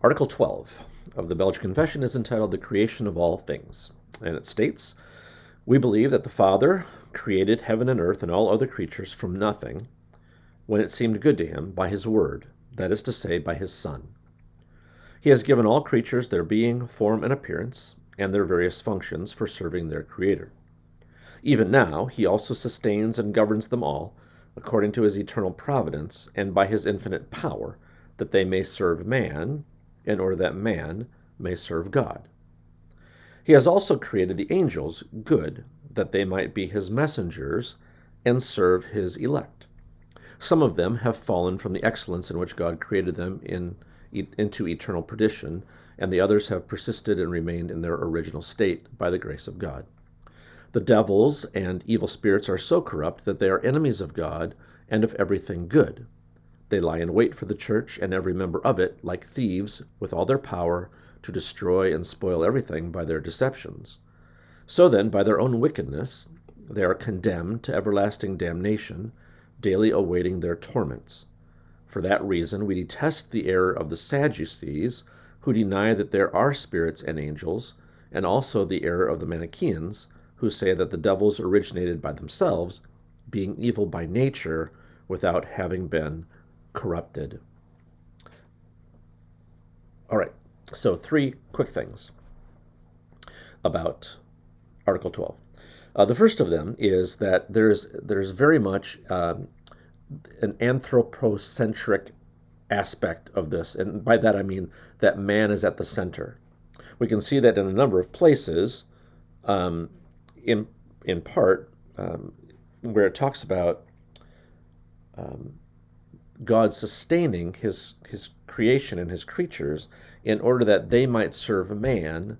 Article 12 of the Belgian Confession is entitled The Creation of All Things, and it states, "We believe that the Father created heaven and earth and all other creatures from nothing when it seemed good to him by his word, that is to say, by his Son. He has given all creatures their being, form, and appearance, and their various functions for serving their Creator. Even now, he also sustains and governs them all, according to his eternal providence and by his infinite power, that they may serve man, in order that man may serve God. He has also created the angels good, that they might be his messengers and serve his elect. Some of them have fallen from the excellence in which God created them into eternal perdition, and the others have persisted and remained in their original state by the grace of God. The devils and evil spirits are so corrupt that they are enemies of God and of everything good. They lie in wait for the church and every member of it, like thieves, with all their power, to destroy and spoil everything by their deceptions. So then, by their own wickedness, they are condemned to everlasting damnation, daily awaiting their torments. For that reason, we detest the error of the Sadducees, who deny that there are spirits and angels, and also the error of the Manichaeans, who say that the devils originated by themselves, being evil by nature, without having been corrupted." All right, so 3 quick things about Article 12. The first of them is that there's very much an anthropocentric aspect of this, and by that I mean that man is at the center. We can see that in a number of places, in part, where it talks about God sustaining his creation and his creatures in order that they might serve man,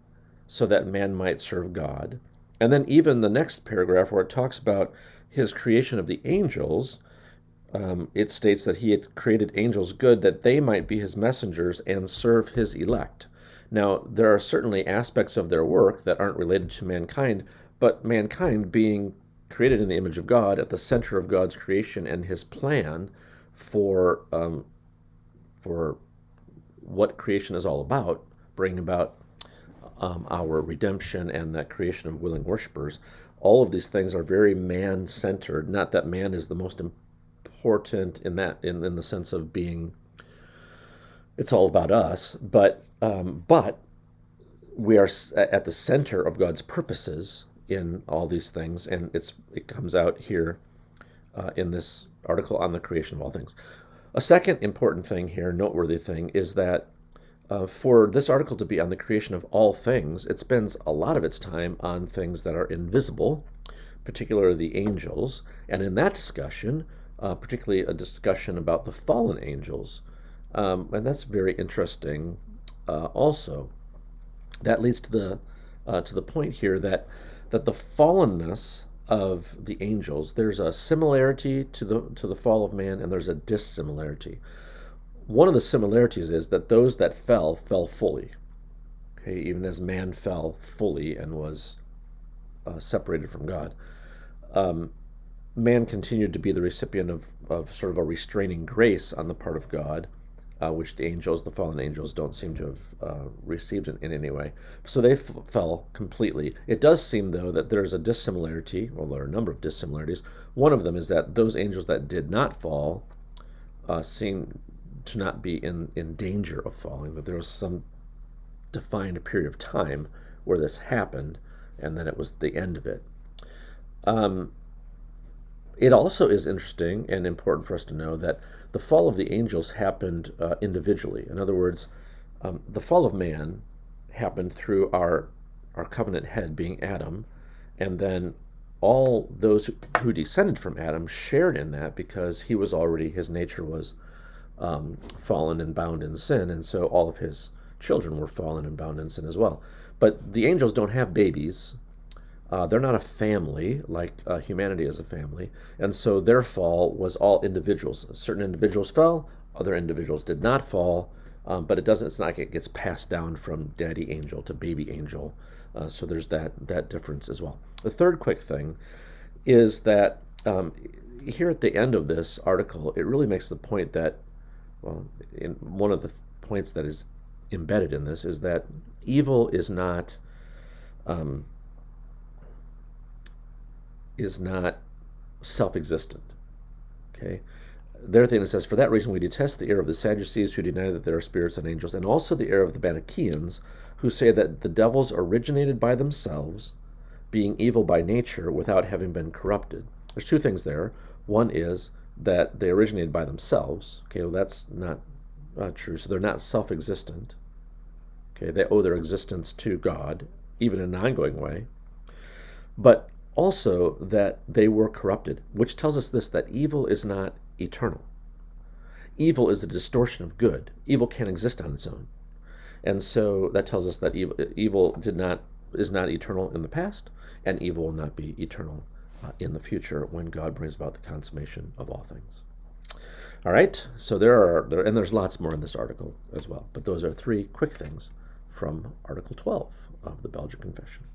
so that man might serve God. And then even the next paragraph where it talks about his creation of the angels, it states that he had created angels good, that they might be his messengers and serve his elect. Now, there are certainly aspects of their work that aren't related to mankind, but mankind being created in the image of God, at the center of God's creation and his plan for what creation is all about, bringing about our redemption and that creation of willing worshipers. All of these things are very man-centered. Not that man is the most important in the sense of being, it's all about us, but we are at the center of God's purposes in all these things, and it comes out here in this article on the creation of all things. A second important thing here, noteworthy thing, is that for this article to be on the creation of all things, it spends a lot of its time on things that are invisible, particularly the angels, and in that discussion, particularly a discussion about the fallen angels, and that's very interesting. Also, that leads to the point here that the fallenness of the angels, there's a similarity to the fall of man, and there's a dissimilarity. One of the similarities is that those that fell fully. Okay, even as man fell fully and was separated from God, man continued to be the recipient of sort of a restraining grace on the part of God, which the fallen angels, don't seem to have received in any way. So they fell completely. It does seem, though, that there's a dissimilarity. Well, there are a number of dissimilarities. One of them is that those angels that did not fall seem to not be in danger of falling, that there was some defined period of time where this happened, and then it was the end of it. It also is interesting and important for us to know that the fall of the angels happened individually. In other words, the fall of man happened through our covenant head being Adam, and then all those who descended from Adam shared in that because his nature was fallen and bound in sin, and so all of his children were fallen and bound in sin as well. But the angels don't have babies. They're not a family like humanity is a family, and so their fall was all individuals. Certain individuals fell, other individuals did not fall, but it's not like it gets passed down from daddy angel to baby angel. So there's that difference as well. The third quick thing is that here at the end of this article, it really makes the point that, well, in one of the points that is embedded in this is that evil is not self-existent. Okay. Their thing, it says, for that reason we detest the error of the Sadducees, who deny that there are spirits and angels, and also the error of the Manichaeans, who say that the devils originated by themselves, being evil by nature, without having been corrupted. There's two things there. One is that they originated by themselves. Okay, well, that's not true. So they're not self-existent. Okay, they owe their existence to God, even in an ongoing way. But also that they were corrupted, which tells us this, that evil is not eternal. Evil is a distortion of good. Evil can't exist on its own. And so that tells us that evil is not eternal in the past, and evil will not be eternal in the future when God brings about the consummation of all things. All right, so and there's lots more in this article as well, but those are three quick things from Article 12 of the Belgic Confession.